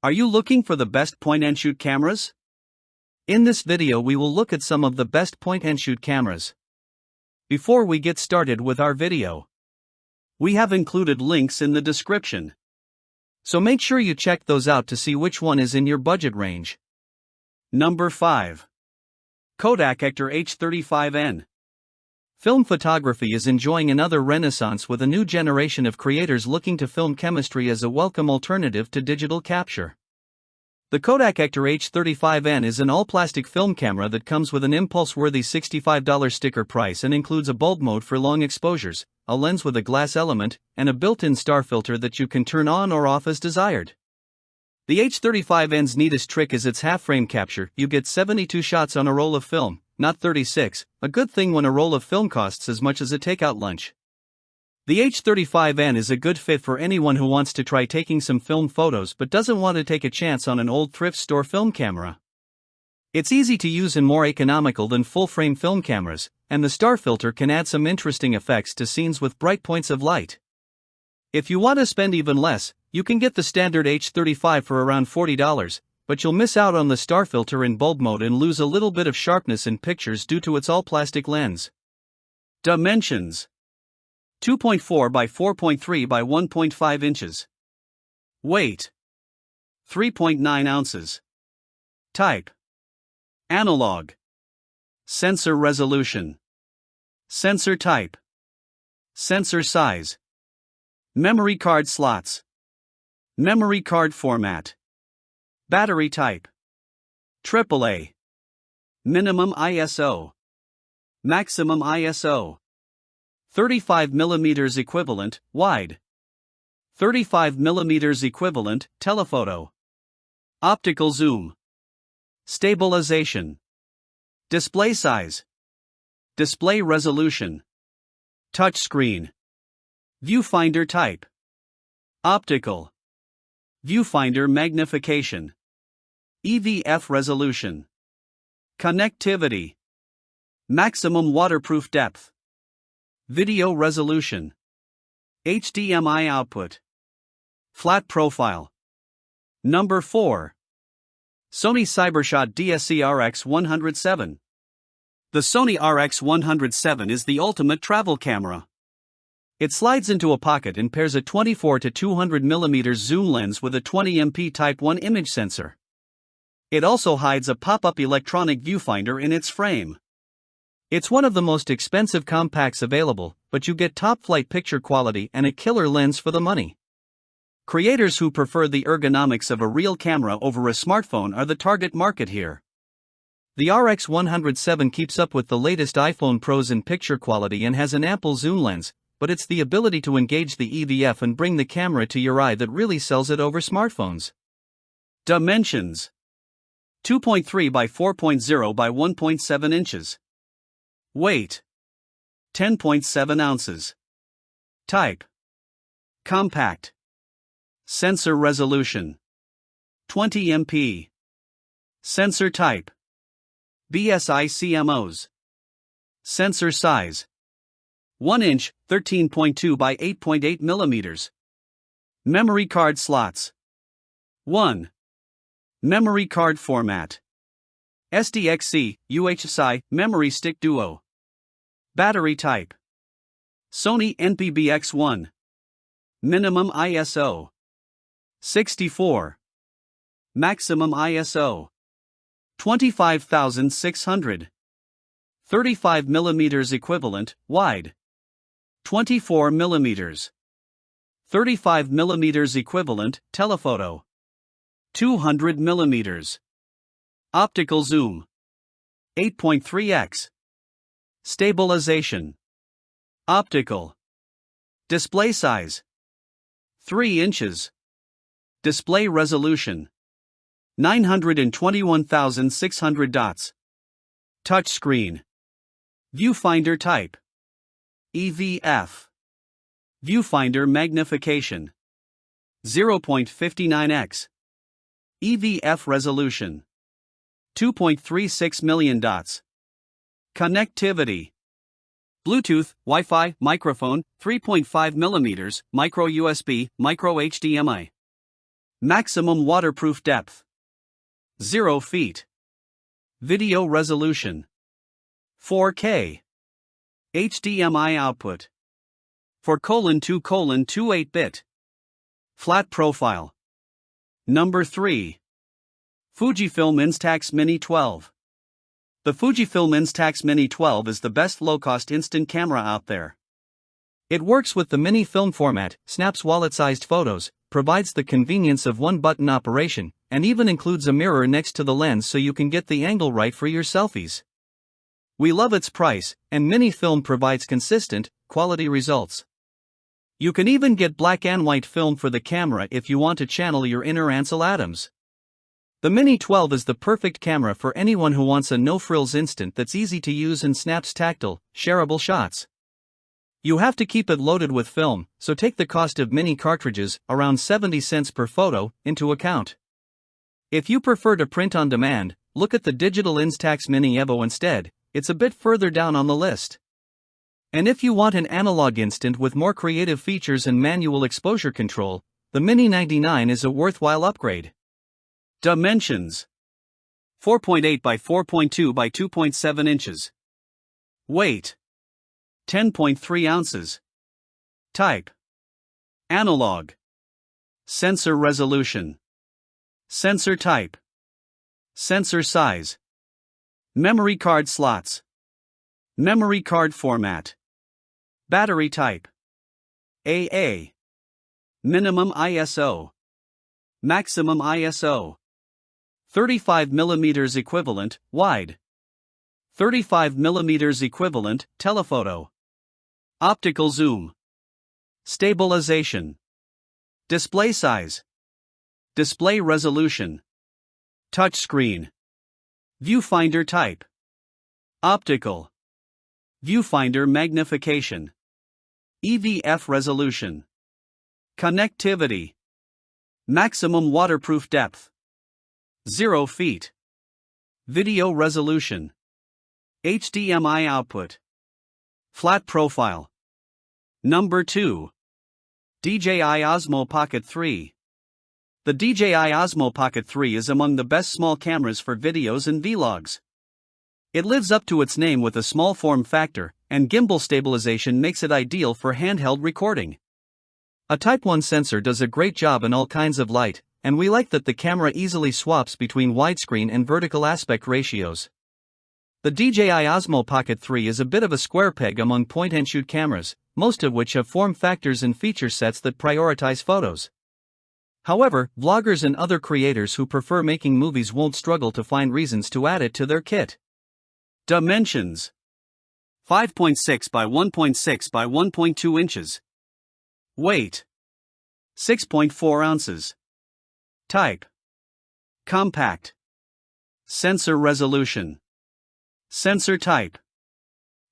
Are you looking for the best point-and-shoot cameras? In this video we will look at some of the best point-and-shoot cameras. Before we get started with our video, we have included links in the description. So make sure you check those out to see which one is in your budget range. Number 5. Kodak Ektar H35N. Film photography is enjoying another renaissance with a new generation of creators looking to film chemistry as a welcome alternative to digital capture. The Kodak Ektar H35N is an all-plastic film camera that comes with an impulse-worthy $65 sticker price and includes a bulb mode for long exposures, a lens with a glass element, and a built-in star filter that you can turn on or off as desired. The H35N's neatest trick is its half-frame capture. You get 72 shots on a roll of film, not 36, a good thing when a roll of film costs as much as a takeout lunch. The H35N is a good fit for anyone who wants to try taking some film photos but doesn't want to take a chance on an old thrift store film camera. It's easy to use and more economical than full-frame film cameras, and the star filter can add some interesting effects to scenes with bright points of light. If you want to spend even less, you can get the standard H35 for around $40, but you'll miss out on the star filter in bulb mode and lose a little bit of sharpness in pictures due to its all-plastic lens. Dimensions: 2.4 by 4.3 by 1.5 inches. Weight: 3.9 ounces. Type: analog. Sensor resolution. Sensor type. Sensor size. Memory card slots. Memory card format. Battery type: AAA. Minimum ISO. Maximum ISO: 35 mm equivalent, wide. 35 mm equivalent, telephoto. Optical zoom. Stabilization. Display size. Display resolution. Touchscreen. Viewfinder type: optical. Viewfinder magnification. EVF resolution. Connectivity. Maximum waterproof depth. Video resolution. HDMI output. Flat profile. Number 4. Sony Cybershot DSC RX100VI. The Sony RX100VI is the ultimate travel camera. It slides into a pocket and pairs a 24 to 200 mm zoom lens with a 20 MP Type 1 image sensor. It also hides a pop-up electronic viewfinder in its frame. It's one of the most expensive compacts available, but you get top-flight picture quality and a killer lens for the money. Creators who prefer the ergonomics of a real camera over a smartphone are the target market here. The RX100VI keeps up with the latest iPhone Pros in picture quality and has an ample zoom lens, but it's the ability to engage the EVF and bring the camera to your eye that really sells it over smartphones. Dimensions: 2.3 by 4.0 by 1.7 inches. Weight: 10.7 ounces. Type: compact. Sensor resolution: 20 MP. Sensor type: BSI CMOS. Sensor size: 1 inch, 13.2 by 8.8 mm. Memory card slots: 1. Memory card format: SDXC, UHSI, Memory Stick Duo. Battery type: Sony NPB-X1. Minimum ISO: 64. Maximum ISO: 25,600. 35 mm equivalent, wide. 24 mm. 35 mm equivalent, telephoto. 200 mm. Optical zoom: 8.3x. Stabilization: optical. Display size: 3 inches. Display resolution: 921,600 dots. Touchscreen. Viewfinder type: EVF. Viewfinder magnification: 0.59x. EVF resolution: 2.36 million dots. Connectivity: Bluetooth, Wi-Fi, microphone, 3.5mm, micro USB, micro HDMI. Maximum waterproof depth. 0 feet. Video resolution. 4K. HDMI output. 4:2:28-bit. Flat profile. Number 3. Fujifilm Instax Mini 12. The Fujifilm Instax Mini 12 is the best low-cost instant camera out there. It works with the mini film format, snaps wallet-sized photos, provides the convenience of one-button operation, and even includes a mirror next to the lens so you can get the angle right for your selfies. We love its price, and mini film provides consistent, quality results. You can even get black and white film for the camera if you want to channel your inner Ansel Adams. The Mini 12 is the perfect camera for anyone who wants a no-frills instant that's easy to use and snaps tactile, shareable shots. You have to keep it loaded with film, so take the cost of mini cartridges, around 70 cents per photo, into account. If you prefer to print on demand, look at the digital Instax Mini Evo instead. It's a bit further down on the list. And if you want an analog instant with more creative features and manual exposure control, the Mini 99 is a worthwhile upgrade. Dimensions: 4.8 by 4.2 by 2.7 inches. Weight: 10.3 ounces. Type: analog. Sensor resolution. Sensor type. Sensor size. Memory card slots. Memory card format. Battery type: AA. Minimum ISO. Maximum ISO: 35mm equivalent, wide. 35mm equivalent, telephoto. Optical zoom. Stabilization. Display size. Display resolution. Touchscreen. Viewfinder type. Optical. Viewfinder magnification. EVF resolution. Connectivity. Maximum waterproof depth. 0 feet. Video resolution. HDMI output. Flat profile. Number 2. DJI Osmo Pocket 3. The DJI Osmo Pocket 3 is among the best small cameras for videos and vlogs. It lives up to its name with a small form factor, and gimbal stabilization makes it ideal for handheld recording. A Type 1 sensor does a great job in all kinds of light, and we like that the camera easily swaps between widescreen and vertical aspect ratios. The DJI Osmo Pocket 3 is a bit of a square peg among point-and-shoot cameras, most of which have form factors and feature sets that prioritize photos. However, vloggers and other creators who prefer making movies won't struggle to find reasons to add it to their kit. Dimensions: 5.6 by 1.6 by 1.2 inches. Weight: 6.4 ounces. Type: compact. Sensor resolution. Sensor type.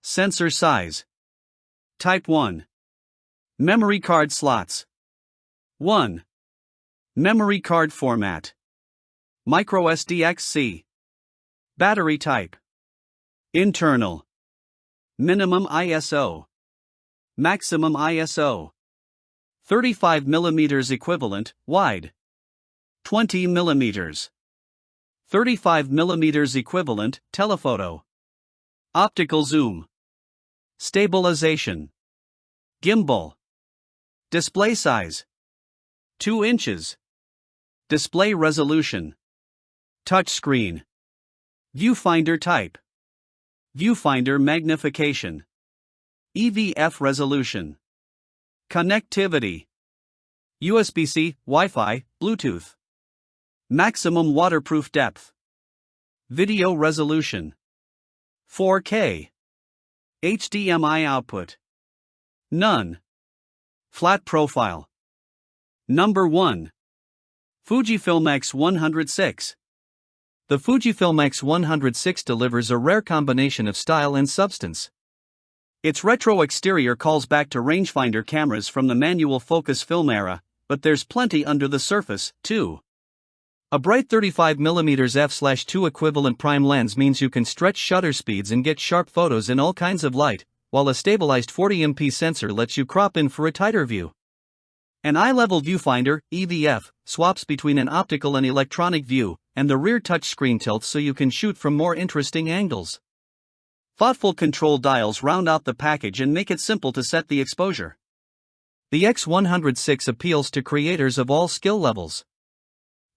Sensor size. Type 1. Memory card slots. 1. Memory card format. microSD-XC. Battery type. Internal. Minimum ISO. Maximum ISO. 35mm equivalent, wide. 20mm. 35mm equivalent, telephoto. Optical zoom. Stabilization. Gimbal. Display size: 2 inches. Display resolution. Touchscreen. Viewfinder type. Viewfinder magnification. EVF resolution. Connectivity: USB-C, Wi-Fi, Bluetooth. Maximum waterproof depth. Video resolution: 4K. HDMI output: none. Flat profile. Number 1. Fujifilm X100VI. The Fujifilm X100VI delivers a rare combination of style and substance. Its retro exterior calls back to rangefinder cameras from the manual focus film era, but there's plenty under the surface, too. A bright 35mm f/2 equivalent prime lens means you can stretch shutter speeds and get sharp photos in all kinds of light, while a stabilized 40MP sensor lets you crop in for a tighter view. An eye-level viewfinder, EVF, swaps between an optical and electronic view, and the rear touchscreen tilts so you can shoot from more interesting angles. Thoughtful control dials round out the package and make it simple to set the exposure. The X100VI appeals to creators of all skill levels.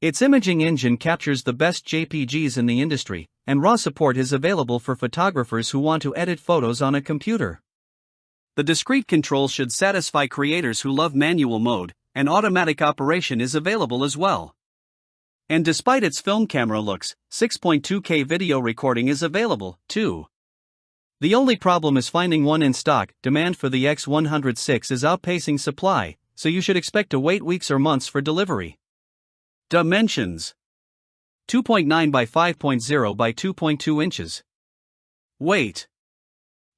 Its imaging engine captures the best JPGs in the industry, and RAW support is available for photographers who want to edit photos on a computer. The discrete controls should satisfy creators who love manual mode, and automatic operation is available as well. And despite its film camera looks, 6.2K video recording is available, too. The only problem is finding one in stock. Demand for the X100VI is outpacing supply, so you should expect to wait weeks or months for delivery. Dimensions: 2.9 by 5.0 by 2.2 inches. Weight: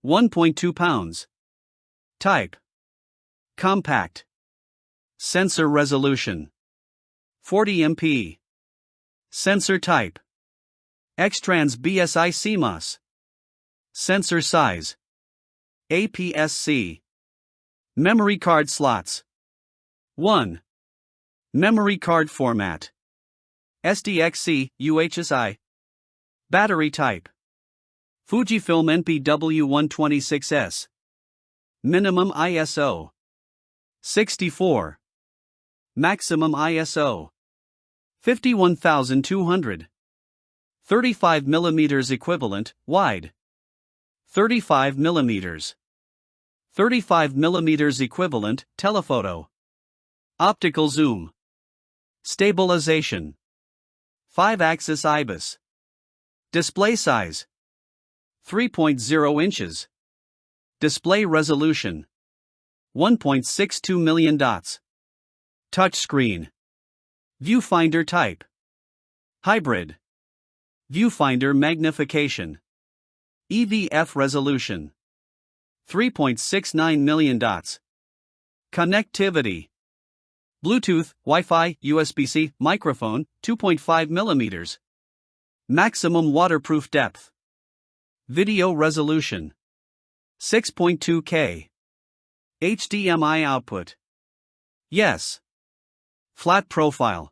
1.2 pounds. Type: compact. Sensor resolution: 40 MP. Sensor type: X-Trans BSI CMOS. Sensor size: APS-C. Memory card slots: 1. Memory card format: SDXC, UHSI. Battery type: Fujifilm NPW126S. Minimum ISO: 64. Maximum ISO: 51,200. 35mm equivalent, wide. 35mm. 35mm equivalent, telephoto. Optical zoom. Stabilization: 5-axis IBIS. Display size: 3.0 inches. Display resolution: 1.62 million dots. Touchscreen. Viewfinder type: hybrid. Viewfinder magnification. EVF resolution: 3.69 million dots. Connectivity: Bluetooth, Wi-Fi, USB-C, microphone, 2.5 mm. Maximum waterproof depth. Video resolution: 6.2K. HDMI output: yes. Flat profile: